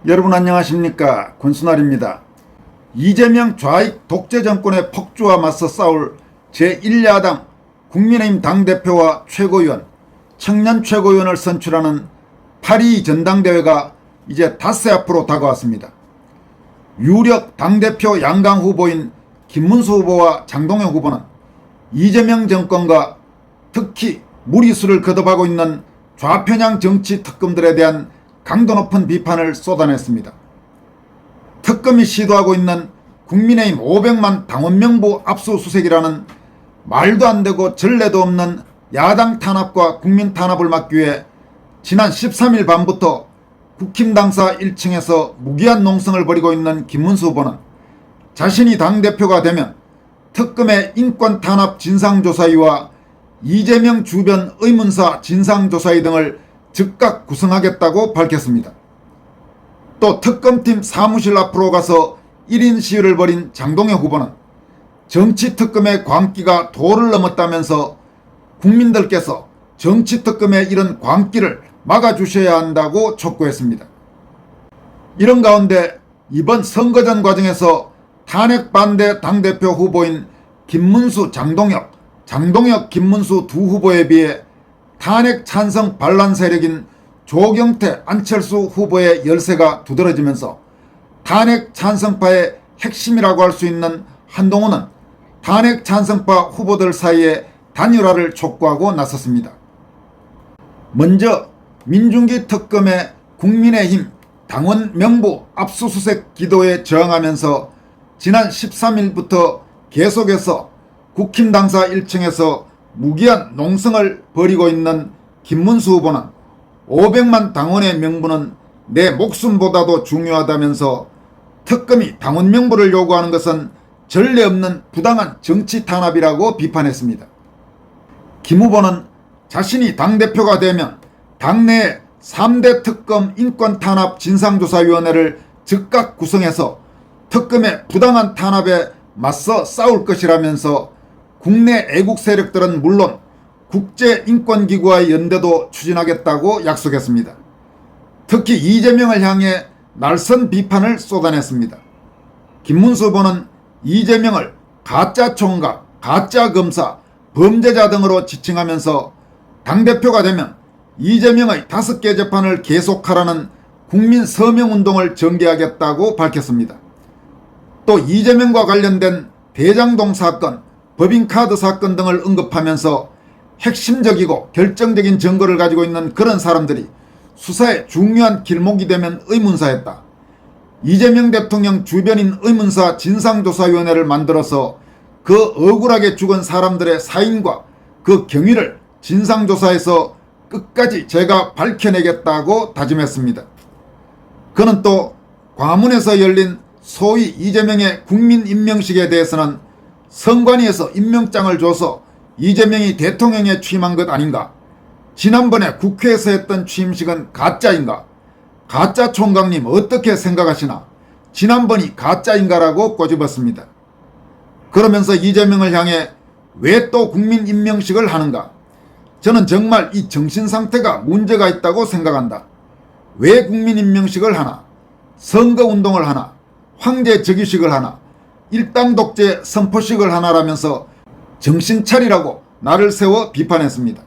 여러분 안녕하십니까, 권순환입니다. 이재명 좌익 독재 정권의 폭주와 맞서 싸울 제1야당 국민의힘 당대표와 최고위원, 청년 최고위원을 선출하는 8.2 전당대회가 이제 닷새 앞으로 다가왔습니다. 유력 당대표 양강 후보인 김문수 후보와 장동영 후보는 이재명 정권과 특히 무리수를 거듭하고 있는 좌편향 정치 특검들에 대한 강도 높은 비판을 쏟아냈습니다. 특검이 시도하고 있는 국민의힘 500만 당원 명부 압수수색이라는 말도 안 되고 전례도 없는 야당 탄압과 국민 탄압을 막기 위해 지난 13일 밤부터 국힘 당사 1층에서 무기한 농성을 벌이고 있는 김문수 후보는 자신이 당대표가 되면 특검의 인권 탄압 진상조사위와 이재명 주변 의문사 진상조사위 등을 즉각 구성하겠다고 밝혔습니다. 또 특검팀 사무실 앞으로 가서 1인 시위를 벌인 장동영 후보는 정치특검의 광기가 도를 넘었다면서 국민들께서 정치특검의 이런 광기를 막아주셔야 한다고 촉구했습니다. 이런 가운데 이번 선거전 과정에서 탄핵 반대 당대표 후보인 김문수 장동혁 김문수 두 후보에 비해 탄핵 찬성 반란 세력인 조경태 안철수 후보의 열세가 두드러지면서 탄핵 찬성파의 핵심이라고 할 수 있는 한동훈은 탄핵 찬성파 후보들 사이에 단일화를 촉구하고 나섰습니다. 먼저 민중기 특검의 국민의힘 당원 명부 압수수색 기도에 저항하면서 지난 13일부터 계속해서 국힘 당사 1층에서 무기한 농성을 벌이고 있는 김문수 후보는 500만 당원의 명부는 내 목숨보다도 중요하다면서 특검이 당원 명부를 요구하는 것은 전례 없는 부당한 정치 탄압이라고 비판했습니다. 김 후보는 자신이 당대표가 되면 당내에 3대 특검 인권탄압 진상조사위원회를 즉각 구성해서 특검의 부당한 탄압에 맞서 싸울 것이라면서 국내 애국 세력들은 물론 국제인권기구와의 연대도 추진하겠다고 약속했습니다. 특히 이재명을 향해 날선 비판을 쏟아냈습니다. 김문수 후보는 이재명을 가짜 총각, 가짜 검사, 범죄자 등으로 지칭하면서 당대표가 되면 이재명의 5개 재판을 계속하라는 국민 서명운동을 전개하겠다고 밝혔습니다. 또 이재명과 관련된 대장동 사건, 법인카드 사건 등을 언급하면서 핵심적이고 결정적인 증거를 가지고 있는 그런 사람들이 수사의 중요한 길목이 되면 의문사했다. 이재명 대통령 주변인 의문사 진상조사위원회를 만들어서 그 억울하게 죽은 사람들의 사인과 그 경위를 진상조사에서 끝까지 제가 밝혀내겠다고 다짐했습니다. 그는 또 광화문에서 열린 소위 이재명의 국민임명식에 대해서는 선관위에서 임명장을 줘서 이재명이 대통령에 취임한 것 아닌가? 지난번에 국회에서 했던 취임식은 가짜인가? 가짜 총각님 어떻게 생각하시나? 지난번이 가짜인가라고 꼬집었습니다. 그러면서 이재명을 향해 왜 또 국민임명식을 하는가? 저는 정말 이 정신상태가 문제가 있다고 생각한다. 왜 국민임명식을 하나? 선거운동을 하나? 황제적유식을 하나? 일당 독재 선포식을 하나라면서 정신 차리라고 나를 세워 비판했습니다.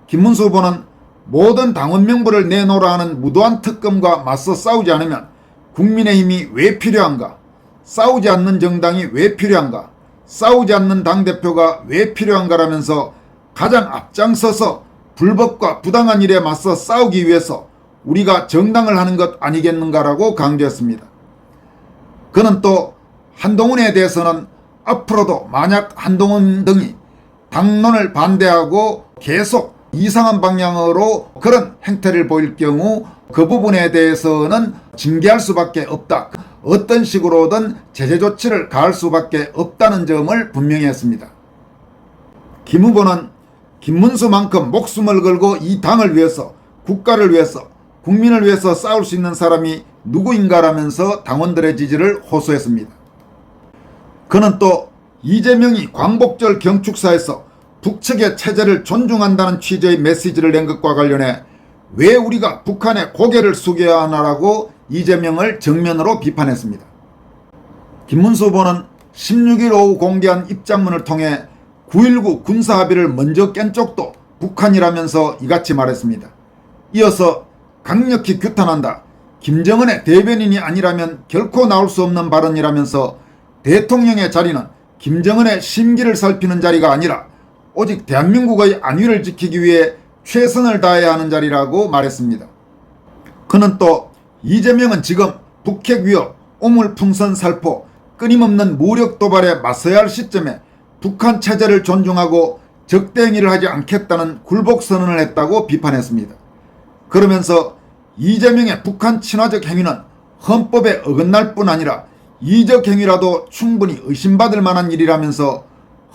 김문수 후보는 모든 당원 명부를 내놓으라 하는 무도한 특검과 맞서 싸우지 않으면 국민의힘이 왜 필요한가? 싸우지 않는 정당이 왜 필요한가? 싸우지 않는 당대표가 왜 필요한가라면서 가장 앞장서서 불법과 부당한 일에 맞서 싸우기 위해서 우리가 정당을 하는 것 아니겠는가라고 강조했습니다. 그는 또 한동훈에 대해서는 앞으로도 만약 한동훈 등이 당론을 반대하고 계속 이상한 방향으로 그런 행태를 보일 경우 그 부분에 대해서는 징계할 수밖에 없다. 어떤 식으로든 제재 조치를 가할 수밖에 없다는 점을 분명히 했습니다. 김 후보는 김문수만큼 목숨을 걸고 이 당을 위해서, 국가를 위해서, 국민을 위해서 싸울 수 있는 사람이 누구인가라면서 당원들의 지지를 호소했습니다. 그는 또 이재명이 광복절 경축사에서 북측의 체제를 존중한다는 취지의 메시지를 낸 것과 관련해 왜 우리가 북한에 고개를 숙여야 하나라고 이재명을 정면으로 비판했습니다. 김문수 후보는 16일 오후 공개한 입장문을 통해 9.19 군사합의를 먼저 깬 쪽도 북한이라면서 이같이 말했습니다. 이어서 강력히 규탄한다. 김정은의 대변인이 아니라면 결코 나올 수 없는 발언이라면서 대통령의 자리는 김정은의 심기를 살피는 자리가 아니라 오직 대한민국의 안위를 지키기 위해 최선을 다해야 하는 자리라고 말했습니다. 그는 또 이재명은 지금 북핵 위협, 오물풍선 살포, 끊임없는 무력 도발에 맞서야 할 시점에 북한 체제를 존중하고 적대행위를 하지 않겠다는 굴복 선언을 했다고 비판했습니다. 그러면서 이재명의 북한 친화적 행위는 헌법에 어긋날 뿐 아니라 이적 행위라도 충분히 의심받을 만한 일이라면서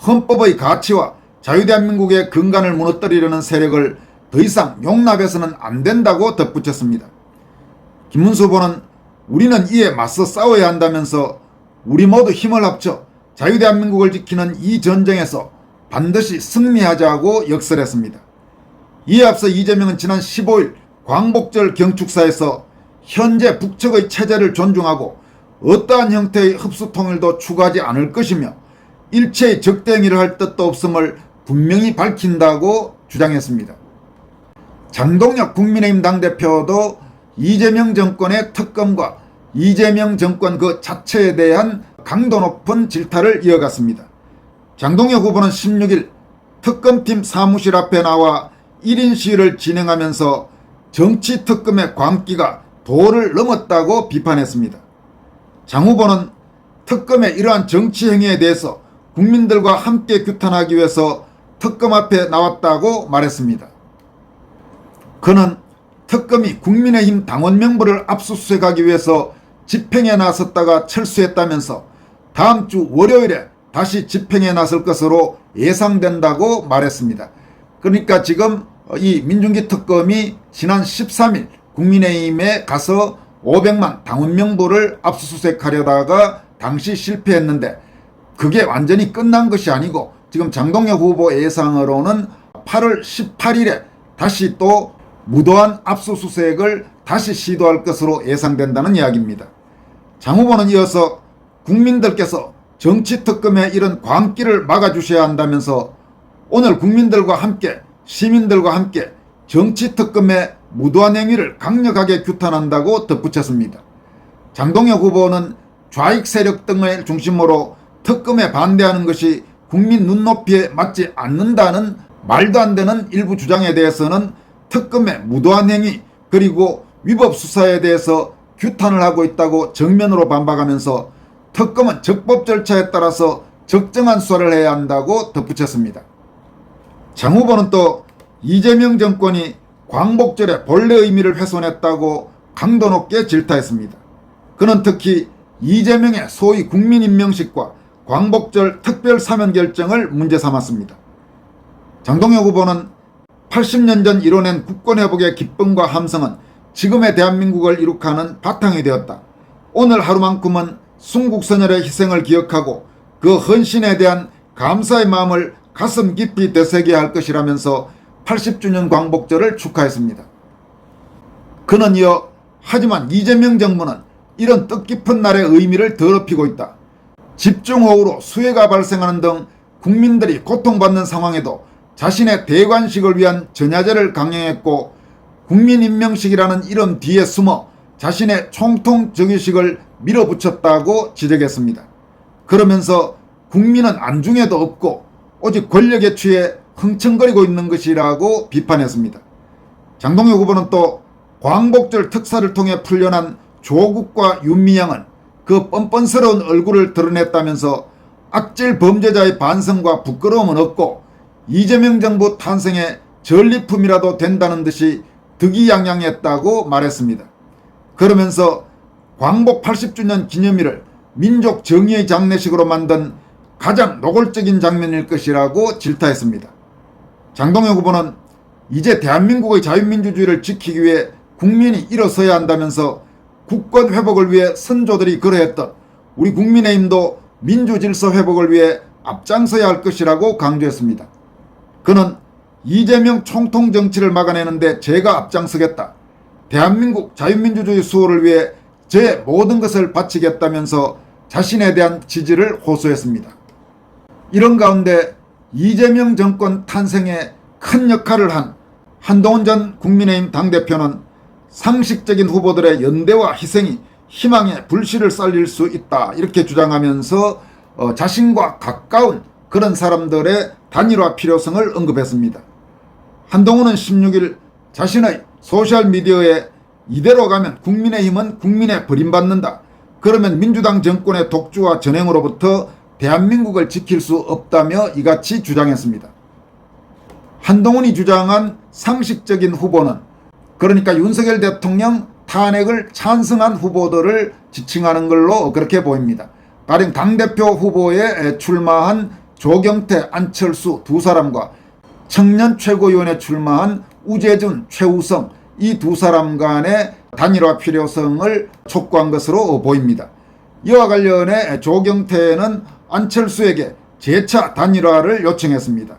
헌법의 가치와 자유대한민국의 근간을 무너뜨리려는 세력을 더 이상 용납해서는 안 된다고 덧붙였습니다. 김문수 후보는 우리는 이에 맞서 싸워야 한다면서 우리 모두 힘을 합쳐 자유대한민국을 지키는 이 전쟁에서 반드시 승리하자고 역설했습니다. 이에 앞서 이재명은 지난 15일 광복절 경축사에서 현재 북측의 체제를 존중하고 어떠한 형태의 흡수 통일도 추구하지 않을 것이며 일체의 적대행위를 할 뜻도 없음을 분명히 밝힌다고 주장했습니다. 장동혁 국민의힘 당대표도 이재명 정권의 특검과 이재명 정권 그 자체에 대한 강도 높은 질타를 이어갔습니다. 장동혁 후보는 16일 특검팀 사무실 앞에 나와 1인 시위를 진행하면서 정치 특검의 광기가 도를 넘었다고 비판했습니다. 장 후보는 특검의 이러한 정치 행위에 대해서 국민들과 함께 규탄하기 위해서 특검 앞에 나왔다고 말했습니다. 그는 특검이 국민의힘 당원 명부를 압수수색하기 위해서 집행에 나섰다가 철수했다면서 다음 주 월요일에 다시 집행에 나설 것으로 예상된다고 말했습니다. 그러니까 지금 이 민중기 특검이 지난 13일 국민의힘에 가서 500만 당원 명부를 압수수색하려다가 당시 실패했는데 그게 완전히 끝난 것이 아니고 지금 장동혁 후보 예상으로는 8월 18일에 다시 또 무도한 압수수색을 다시 시도할 것으로 예상된다는 이야기입니다. 장 후보는 이어서 국민들께서 정치특검의 이런 광기를 막아주셔야 한다면서 오늘 국민들과 함께 시민들과 함께 정치특검의 무도한 행위를 강력하게 규탄한다고 덧붙였습니다. 장동혁 후보는 좌익 세력 등을 중심으로 특검에 반대하는 것이 국민 눈높이에 맞지 않는다는 말도 안 되는 일부 주장에 대해서는 특검의 무도한 행위 그리고 위법 수사에 대해서 규탄을 하고 있다고 정면으로 반박하면서 특검은 적법 절차에 따라서 적정한 수사를 해야 한다고 덧붙였습니다. 장 후보는 또 이재명 정권이 광복절의 본래 의미를 훼손했다고 강도 높게 질타했습니다. 그는 특히 이재명의 소위 국민임명식과 광복절 특별사면 결정을 문제 삼았습니다. 장동혁 후보는 80년 전 이뤄낸 국권회복의 기쁨과 함성은 지금의 대한민국을 이룩하는 바탕이 되었다. 오늘 하루만큼은 순국선열의 희생을 기억하고 그 헌신에 대한 감사의 마음을 가슴 깊이 되새겨야 할 것이라면서 80주년 광복절을 축하했습니다. 그는 이어 하지만 이재명 정부는 이런 뜻깊은 날의 의미를 더럽히고 있다. 집중호우로 수해가 발생하는 등 국민들이 고통받는 상황에도 자신의 대관식을 위한 전야제를 강행했고 국민임명식이라는 이름 뒤에 숨어 자신의 총통정의식을 밀어붙였다고 지적했습니다. 그러면서 국민은 안중에도 없고 오직 권력에 취해 흥청거리고 있는 것이라고 비판했습니다. 장동혁 후보는 또 광복절 특사를 통해 풀려난 조국과 윤미향은 그 뻔뻔스러운 얼굴을 드러냈다면서 악질 범죄자의 반성과 부끄러움은 없고 이재명 정부 탄생의 전리품이라도 된다는 듯이 득이양양했다고 말했습니다. 그러면서 광복 80주년 기념일을 민족 정의의 장례식으로 만든 가장 노골적인 장면일 것이라고 질타했습니다. 장동혁 후보는 이제 대한민국의 자유민주주의를 지키기 위해 국민이 일어서야 한다면서 국권 회복을 위해 선조들이 그러했던 우리 국민의힘도 민주질서 회복을 위해 앞장서야 할 것이라고 강조했습니다. 그는 이재명 총통정치를 막아내는데 제가 앞장서겠다. 대한민국 자유민주주의 수호를 위해 제 모든 것을 바치겠다면서 자신에 대한 지지를 호소했습니다. 이런 가운데 이재명 정권 탄생에 큰 역할을 한 한동훈 전 국민의힘 당대표는 상식적인 후보들의 연대와 희생이 희망의 불씨를 살릴 수 있다 이렇게 주장하면서 자신과 가까운 그런 사람들의 단일화 필요성을 언급했습니다. 한동훈은 16일 자신의 소셜미디어에 이대로 가면 국민의힘은 국민에 버림받는다. 그러면 민주당 정권의 독주와 전횡으로부터 대한민국을 지킬 수 없다며 이같이 주장했습니다. 한동훈이 주장한 상식적인 후보는 그러니까 윤석열 대통령 탄핵을 찬성한 후보들을 지칭하는 걸로 그렇게 보입니다. 가령 당대표 후보에 출마한 조경태, 안철수 두 사람과 청년 최고위원에 출마한 우재준, 최우성 이 두 사람 간의 단일화 필요성을 촉구한 것으로 보입니다. 이와 관련해 조경태는 안철수에게 재차 단일화를 요청했습니다.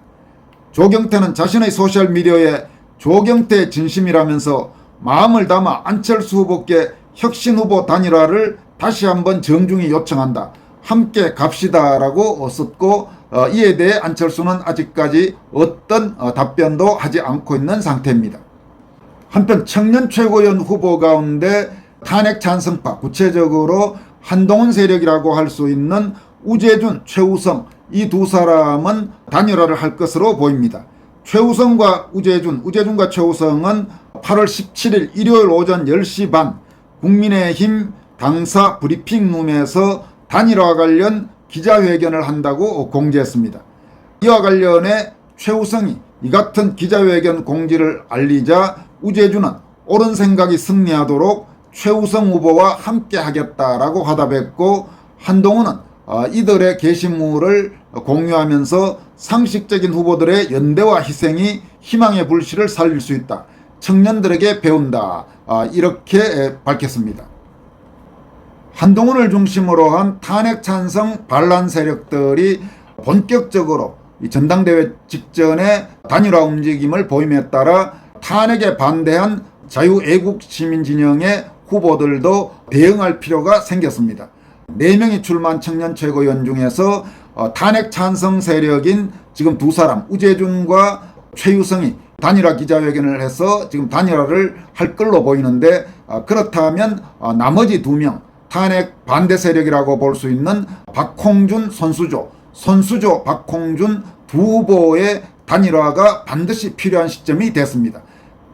조경태는 자신의 소셜미디어에 조경태의 진심이라면서 마음을 담아 안철수 후보께 혁신 후보 단일화를 다시 한번 정중히 요청한다. 함께 갑시다라고 썼고 이에 대해 안철수는 아직까지 어떤 답변도 하지 않고 있는 상태입니다. 한편 청년 최고위원 후보 가운데 탄핵 찬성파 구체적으로 한동훈 세력이라고 할 수 있는 우재준, 최우성 이 두 사람은 단일화를 할 것으로 보입니다. 최우성과 우재준과 최우성은 8월 17일 일요일 오전 10시 반 국민의힘 당사 브리핑룸에서 단일화 관련 기자회견을 한다고 공지했습니다. 이와 관련해 최우성이 이 같은 기자회견 공지를 알리자 우재준은 옳은 생각이 승리하도록 최우성 후보와 함께 하겠다라고 화답했고 한동훈은 이들의 게시물을 공유하면서 상식적인 후보들의 연대와 희생이 희망의 불씨를 살릴 수 있다. 청년들에게 배운다. 이렇게 밝혔습니다. 한동훈을 중심으로 한 탄핵 찬성 반란 세력들이 본격적으로 전당대회 직전에 단일화 움직임을 보임에 따라 탄핵에 반대한 자유애국 시민진영의 후보들도 대응할 필요가 생겼습니다. 4명이 출마한 청년 최고위원 중에서 탄핵 찬성 세력인 지금 두 사람 우재준과 최유성이 단일화 기자회견을 해서 지금 단일화를 할 걸로 보이는데 그렇다면 나머지 2명 탄핵 반대 세력이라고 볼 수 있는 박홍준, 손수조, 박홍준 두 후보의 단일화가 반드시 필요한 시점이 됐습니다.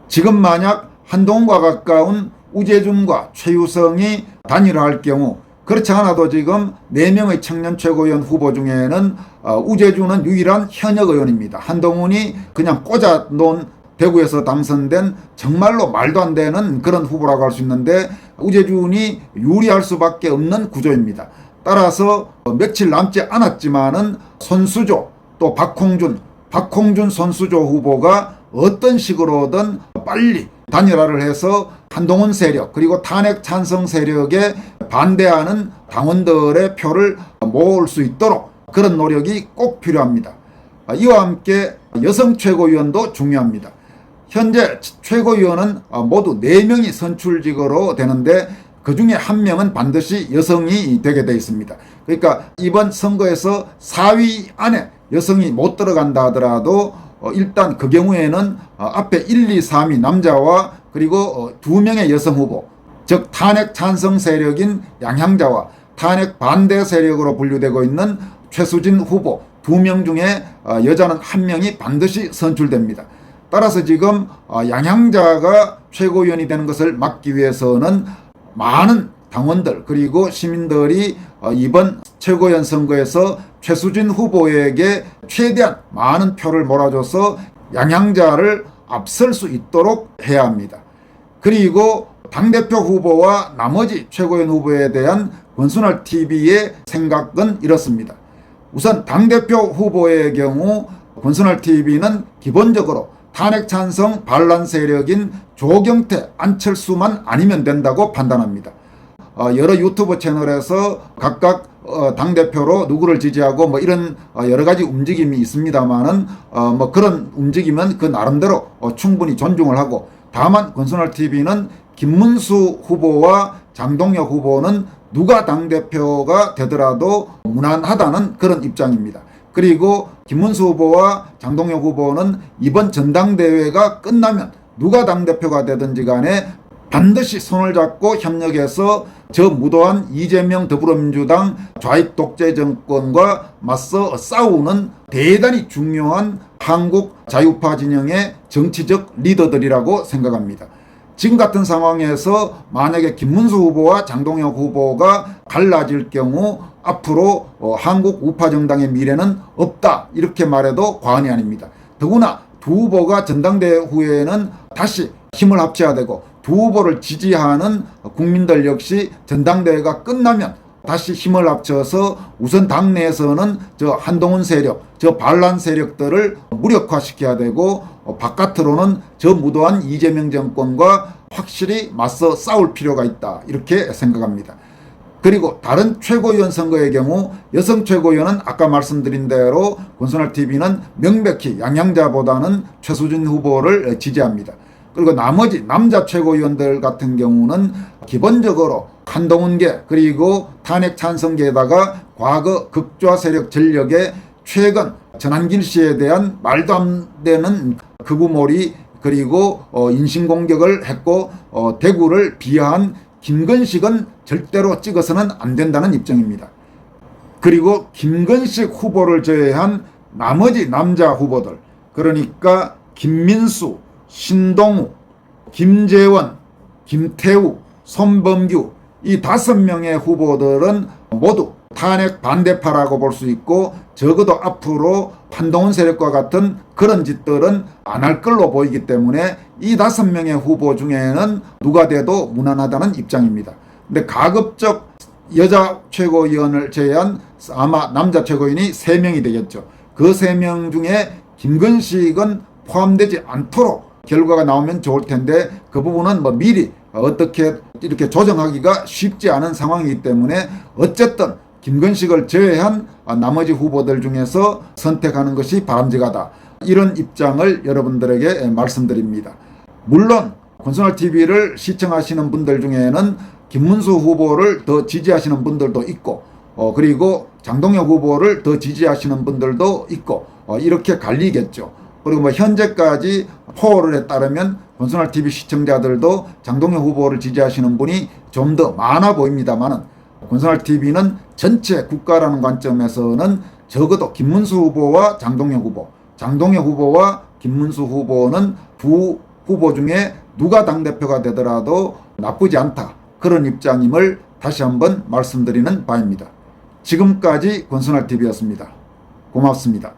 지금 만약 한동훈과 가까운 우재준과 최유성이 단일화할 경우 그렇지 않아도 지금 4명의 청년 최고위원 후보 중에는 우재준은 유일한 현역 의원입니다. 한동훈이 그냥 꽂아놓은 대구에서 당선된 정말로 말도 안 되는 그런 후보라고 할 수 있는데 우재준이 유리할 수밖에 없는 구조입니다. 따라서 며칠 남지 않았지만은 손수조 또 박홍준, 손수조 후보가 어떤 식으로든 빨리 단일화를 해서 한동훈 세력 그리고 탄핵 찬성 세력에 반대하는 당원들의 표를 모을 수 있도록 그런 노력이 꼭 필요합니다. 이와 함께 여성 최고위원도 중요합니다. 현재 최고위원은 모두 4명이 선출직으로 되는데 그중에 1명은 반드시 여성이 되게 되어 있습니다. 그러니까 이번 선거에서 4위 안에 여성이 못 들어간다 하더라도 일단 그 경우에는 앞에 1, 2, 3위 남자와 그리고 2명의 여성 후보 즉 탄핵 찬성 세력인 양향자와 탄핵 반대 세력으로 분류되고 있는 최수진 후보 2명 중에 여자는 1명이 반드시 선출됩니다. 따라서 지금 양향자가 최고위원이 되는 것을 막기 위해서는 많은 당원들 그리고 시민들이 이번 최고위원 선거에서 최수진 후보에게 최대한 많은 표를 몰아줘서 양향자를 앞설 수 있도록 해야 합니다. 그리고 당대표 후보와 나머지 최고위원 후보에 대한 권순월 TV의 생각은 이렇습니다. 우선 당대표 후보의 경우 권순월 TV는 기본적으로 탄핵 찬성 반란 세력인 조경태, 안철수만 아니면 된다고 판단합니다. 여러 유튜브 채널에서 각각 당대표로 누구를 지지하고 뭐 이런 여러 가지 움직임이 있습니다만은 뭐 그런 움직임은 그 나름대로 충분히 존중을 하고 다만 권순월 TV는 김문수 후보와 장동혁 후보는 누가 당대표가 되더라도 무난하다는 그런 입장입니다. 그리고 김문수 후보와 장동혁 후보는 이번 전당대회가 끝나면 누가 당대표가 되든지 간에 반드시 손을 잡고 협력해서 저 무도한 이재명 더불어민주당 좌익 독재 정권과 맞서 싸우는 대단히 중요한 한국 자유파 진영의 정치적 리더들이라고 생각합니다. 지금 같은 상황에서 만약에 김문수 후보와 장동혁 후보가 갈라질 경우 앞으로 한국 우파 정당의 미래는 없다 이렇게 말해도 과언이 아닙니다. 더구나 두 후보가 전당대회 후에는 다시 힘을 합쳐야 되고 두 후보를 지지하는 국민들 역시 전당대회가 끝나면 다시 힘을 합쳐서 우선 당내에서는 저 한동훈 세력, 저 반란 세력들을 무력화시켜야 되고 바깥으로는 저 무도한 이재명 정권과 확실히 맞서 싸울 필요가 있다 이렇게 생각합니다. 그리고 다른 최고위원 선거의 경우 여성 최고위원은 아까 말씀드린 대로 권순알TV는 명백히 양양자보다는 최수진 후보를 지지합니다. 그리고 나머지 남자 최고위원들 같은 경우는 기본적으로 한동훈계 그리고 탄핵 찬성계에다가 과거 극좌 세력 전력에 최근 전한길 씨에 대한 말도 안 되는 극우몰이 그리고 인신공격을 했고 대구를 비하한 김건식은 절대로 찍어서는 안 된다는 입장입니다. 그리고 김건식 후보를 제외한 나머지 남자 후보들 그러니까 김민수, 신동우, 김재원, 김태우, 손범규 이 5명의 후보들은 모두 탄핵 반대파라고 볼 수 있고 적어도 앞으로 한동훈 세력과 같은 그런 짓들은 안 할 걸로 보이기 때문에 이 5명의 후보 중에는 누가 돼도 무난하다는 입장입니다. 근데 가급적 여자 최고위원을 제외한 아마 남자 최고위원이 3명이 되겠죠. 그 3명 중에 김건식은 포함되지 않도록 결과가 나오면 좋을 텐데 그 부분은 뭐 미리 어떻게 이렇게 조정하기가 쉽지 않은 상황이기 때문에 어쨌든 김건식을 제외한 나머지 후보들 중에서 선택하는 것이 바람직하다. 이런 입장을 여러분들에게 말씀드립니다. 물론 권순알TV를 시청하시는 분들 중에는 김문수 후보를 더 지지하시는 분들도 있고 그리고 장동혁 후보를 더 지지하시는 분들도 있고 이렇게 갈리겠죠. 그리고 뭐 현재까지 포럴에 따르면 권순알TV 시청자들도 장동혁 후보를 지지하시는 분이 좀 더 많아 보입니다만은 권순알TV는 전체 국가라는 관점에서는 적어도 김문수 후보와 장동혁 후보, 장동혁 후보와 김문수 후보는 두 후보 중에 누가 당대표가 되더라도 나쁘지 않다. 그런 입장임을 다시 한번 말씀드리는 바입니다. 지금까지 권순알TV였습니다. 고맙습니다.